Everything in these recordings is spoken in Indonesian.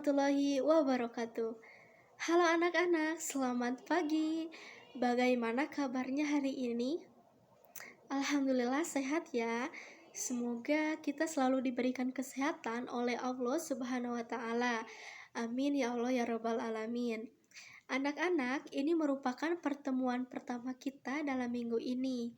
warahmatullahi wabarakatuh. Halo anak-anak, selamat pagi. Bagaimana kabarnya hari ini? Alhamdulillah sehat ya. Semoga kita selalu diberikan kesehatan oleh Allah Subhanahu wa taala. Amin ya Allah ya rabbal alamin. Anak-anak, ini merupakan pertemuan pertama kita dalam minggu ini.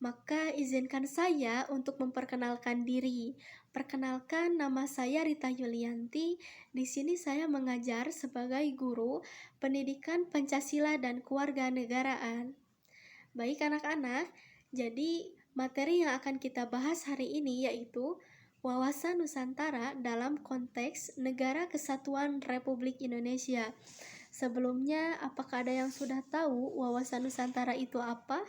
Maka izinkan saya untuk memperkenalkan diri. Perkenalkan, nama saya Rita Yulianti. Di sini saya mengajar sebagai guru pendidikan Pancasila dan Kewarganegaraan. Baik anak-anak, jadi materi yang akan kita bahas hari ini yaitu wawasan Nusantara dalam konteks Negara Kesatuan Republik Indonesia. Sebelumnya, apakah ada yang sudah tahu wawasan Nusantara itu apa?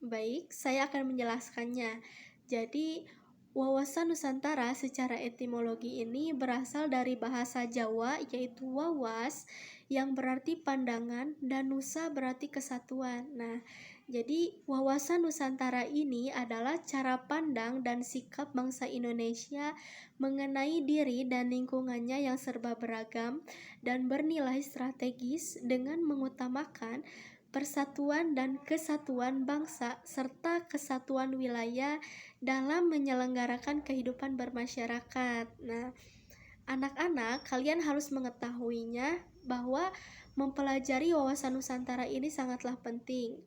Baik, saya akan menjelaskannya. Jadi, wawasan Nusantara secara etimologi ini berasal dari bahasa Jawa yaitu wawas yang berarti pandangan dan nusa berarti kesatuan. Nah, jadi wawasan Nusantara ini adalah cara pandang dan sikap bangsa Indonesia mengenai diri dan lingkungannya yang serba beragam dan bernilai strategis dengan mengutamakan persatuan dan kesatuan bangsa serta kesatuan wilayah dalam menyelenggarakan kehidupan bermasyarakat. Nah, anak-anak, kalian harus mengetahuinya bahwa mempelajari wawasan Nusantara ini sangatlah penting.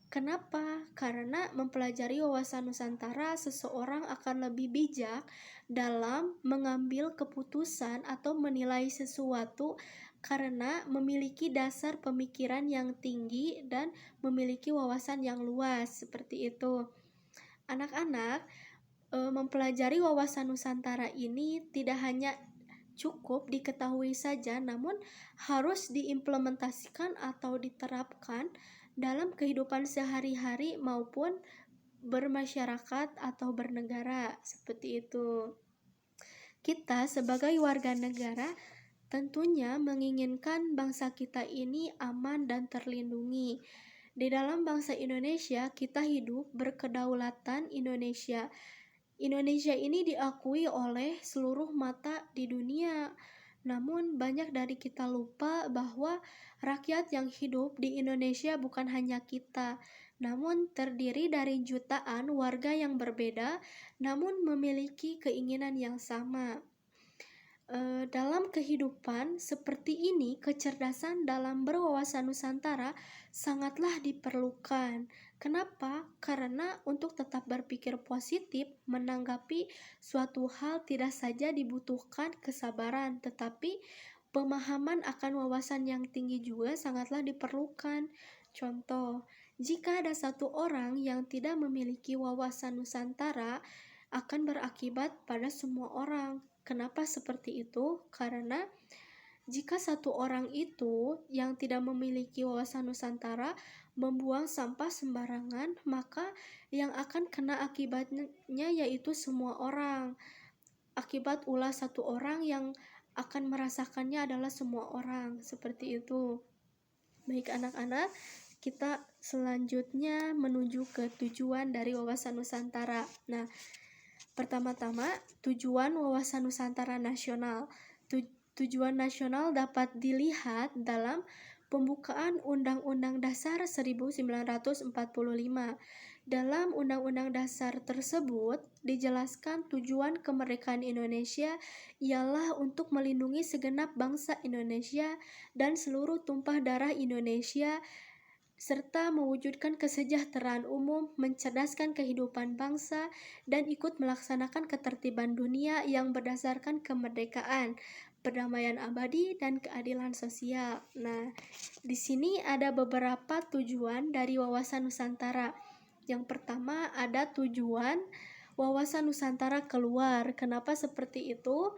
Kenapa? Karena mempelajari wawasan Nusantara, seseorang akan lebih bijak dalam mengambil keputusan atau menilai sesuatu karena memiliki dasar pemikiran yang tinggi dan memiliki wawasan yang luas, seperti itu. Anak-anak, mempelajari wawasan Nusantara ini tidak hanya cukup diketahui saja, namun harus diimplementasikan atau diterapkan dalam kehidupan sehari-hari maupun bermasyarakat atau bernegara, seperti itu. Kita sebagai warga negara tentunya menginginkan bangsa kita ini aman dan terlindungi. Di dalam bangsa Indonesia, kita hidup berkedaulatan Indonesia. Indonesia ini diakui oleh seluruh mata di dunia. Namun banyak dari kita lupa bahwa rakyat yang hidup di Indonesia bukan hanya kita, namun terdiri dari jutaan warga yang berbeda, namun memiliki keinginan yang sama. Dalam kehidupan seperti ini, kecerdasan dalam berwawasan Nusantara sangatlah diperlukan. Kenapa? Karena untuk tetap berpikir positif menanggapi suatu hal tidak saja dibutuhkan kesabaran, tetapi pemahaman akan wawasan yang tinggi juga sangatlah diperlukan. Contoh, jika ada satu orang yang tidak memiliki wawasan Nusantara, akan berakibat pada semua orang. Kenapa seperti itu? Karena jika satu orang itu yang tidak memiliki wawasan Nusantara membuang sampah sembarangan, maka yang akan kena akibatnya yaitu semua orang. Akibat ulah satu orang yang akan merasakannya adalah semua orang, seperti itu. Baik anak-anak, kita selanjutnya menuju ke tujuan dari wawasan Nusantara. Nah, pertama-tama, tujuan wawasan Nusantara nasional. Tujuan nasional dapat dilihat dalam pembukaan Undang-Undang Dasar 1945. Dalam Undang-Undang Dasar tersebut dijelaskan tujuan kemerdekaan Indonesia ialah untuk melindungi segenap bangsa Indonesia dan seluruh tumpah darah Indonesia serta mewujudkan kesejahteraan umum, mencerdaskan kehidupan bangsa, dan ikut melaksanakan ketertiban dunia yang berdasarkan kemerdekaan, perdamaian abadi, dan keadilan sosial. Nah, di sini ada beberapa tujuan dari wawasan Nusantara. Yang pertama ada tujuan wawasan Nusantara keluar. Kenapa seperti itu?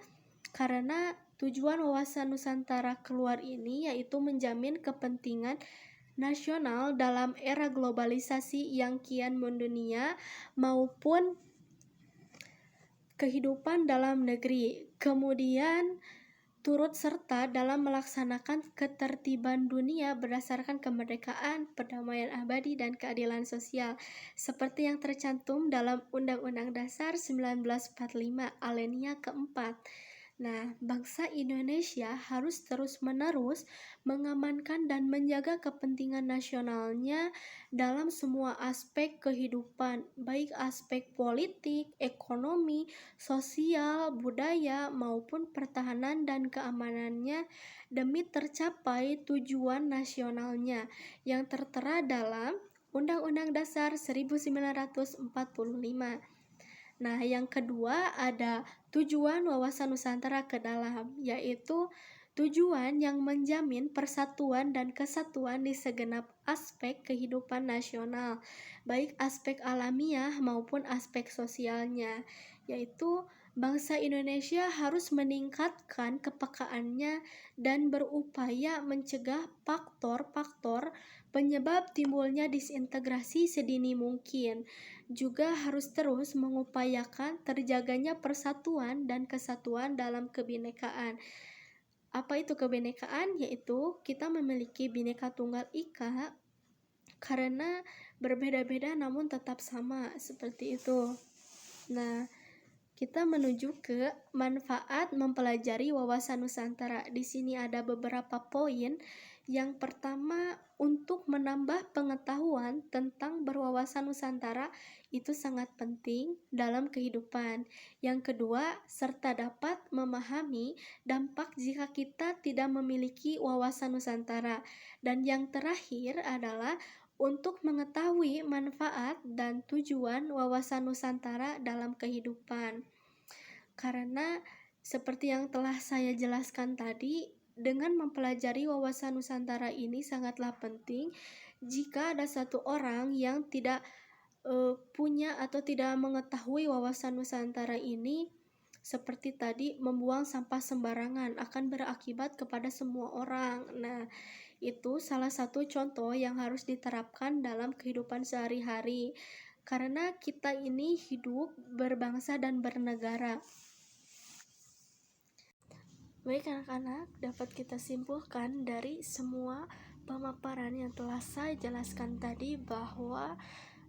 Karena tujuan wawasan Nusantara keluar ini yaitu menjamin kepentingan nasional dalam era globalisasi yang kian mendunia maupun kehidupan dalam negeri. Kemudian turut serta dalam melaksanakan ketertiban dunia berdasarkan kemerdekaan, perdamaian abadi, dan keadilan sosial seperti yang tercantum dalam Undang-Undang Dasar 1945 alinea keempat. Nah, bangsa Indonesia harus terus-menerus mengamankan dan menjaga kepentingan nasionalnya dalam semua aspek kehidupan, baik aspek politik, ekonomi, sosial, budaya, maupun pertahanan dan keamanannya demi tercapai tujuan nasionalnya yang tertera dalam Undang-Undang Dasar 1945. Nah, yang kedua ada tujuan wawasan Nusantara ke dalam, yaitu tujuan yang menjamin persatuan dan kesatuan di segenap aspek kehidupan nasional, baik aspek alamiah maupun aspek sosialnya, yaitu bangsa Indonesia harus meningkatkan kepekaannya dan berupaya mencegah faktor-faktor penyebab timbulnya disintegrasi sedini mungkin. Juga harus terus mengupayakan terjaganya persatuan dan kesatuan dalam kebinekaan. Apa itu kebinekaan? Yaitu kita memiliki Bhinneka Tunggal Ika karena berbeda-beda namun tetap sama, seperti itu. Nah, kita menuju ke manfaat mempelajari wawasan Nusantara. Di sini ada beberapa poin. Yang pertama, untuk menambah pengetahuan tentang berwawasan Nusantara itu sangat penting dalam kehidupan. Yang kedua, serta dapat memahami dampak jika kita tidak memiliki wawasan Nusantara. Dan yang terakhir adalah untuk mengetahui manfaat dan tujuan wawasan Nusantara dalam kehidupan. Karena seperti yang telah saya jelaskan tadi, dengan mempelajari wawasan Nusantara ini sangatlah penting. Jika ada satu orang yang tidak punya atau tidak mengetahui wawasan Nusantara ini, seperti tadi membuang sampah sembarangan akan berakibat kepada semua orang. Nah, itu salah satu contoh yang harus diterapkan dalam kehidupan sehari-hari. Karena kita ini hidup berbangsa dan bernegara. Baik anak-anak, dapat kita simpulkan dari semua pemaparan yang telah saya jelaskan tadi bahwa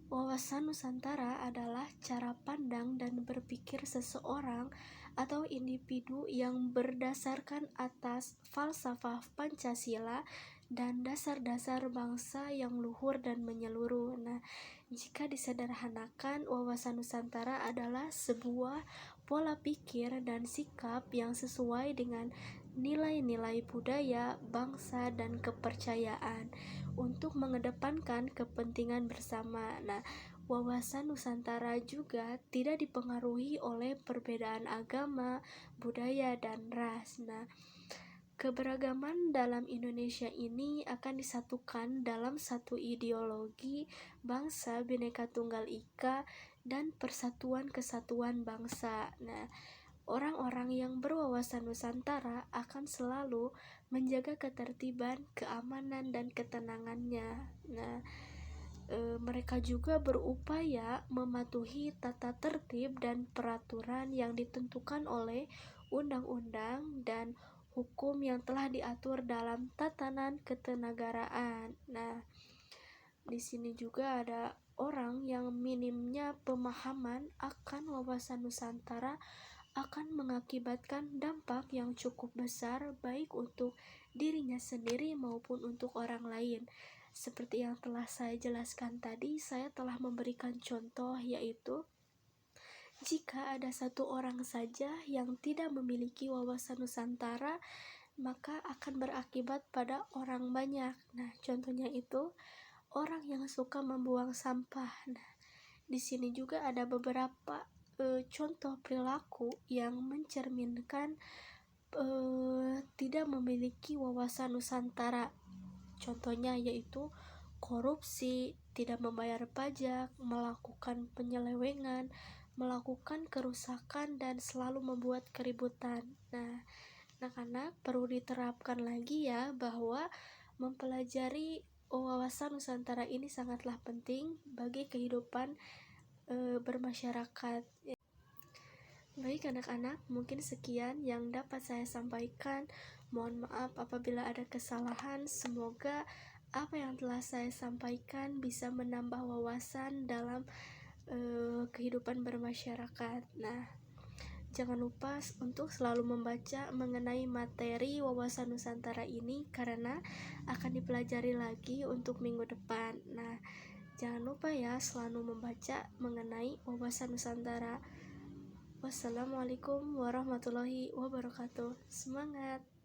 wawasan Nusantara adalah cara pandang dan berpikir seseorang atau individu yang berdasarkan atas falsafah Pancasila dan dasar-dasar bangsa yang luhur dan menyeluruh. Nah, jika disederhanakan, wawasan Nusantara adalah sebuah pola pikir dan sikap yang sesuai dengan nilai-nilai budaya, bangsa, dan kepercayaan untuk mengedepankan kepentingan bersama. Nah, wawasan Nusantara juga tidak dipengaruhi oleh perbedaan agama, budaya, dan ras. Nah, keberagaman dalam Indonesia ini akan disatukan dalam satu ideologi bangsa Bhinneka Tunggal Ika dan persatuan kesatuan bangsa. Nah, orang-orang yang berwawasan Nusantara akan selalu menjaga ketertiban, keamanan, dan ketenangannya. Nah, mereka juga berupaya mematuhi tata tertib dan peraturan yang ditentukan oleh undang-undang dan hukum yang telah diatur dalam tatanan ketenagaraan. Nah, di sini juga ada orang yang minimnya pemahaman akan wawasan Nusantara akan mengakibatkan dampak yang cukup besar baik untuk dirinya sendiri maupun untuk orang lain. Seperti yang telah saya jelaskan tadi, saya telah memberikan contoh, yaitu jika ada satu orang saja yang tidak memiliki wawasan Nusantara, maka akan berakibat pada orang banyak. Nah, contohnya itu orang yang suka membuang sampah. Nah, di sini juga ada beberapa contoh perilaku yang mencerminkan tidak memiliki wawasan Nusantara. Contohnya yaitu korupsi, tidak membayar pajak, melakukan penyelewengan, melakukan kerusakan, dan selalu membuat keributan. Nah, anak-anak perlu diterapkan lagi ya bahwa mempelajari wawasan Nusantara ini sangatlah penting bagi kehidupan bermasyarakat. Baik anak-anak, mungkin sekian yang dapat saya sampaikan. Mohon maaf apabila ada kesalahan. Semoga apa yang telah saya sampaikan bisa menambah wawasan dalam kehidupan bermasyarakat. Nah, Jangan lupa untuk selalu membaca mengenai materi wawasan Nusantara ini karena akan dipelajari lagi untuk minggu depan. Nah, jangan lupa ya selalu membaca mengenai wawasan Nusantara. Wassalamualaikum warahmatullahi wabarakatuh. Semangat!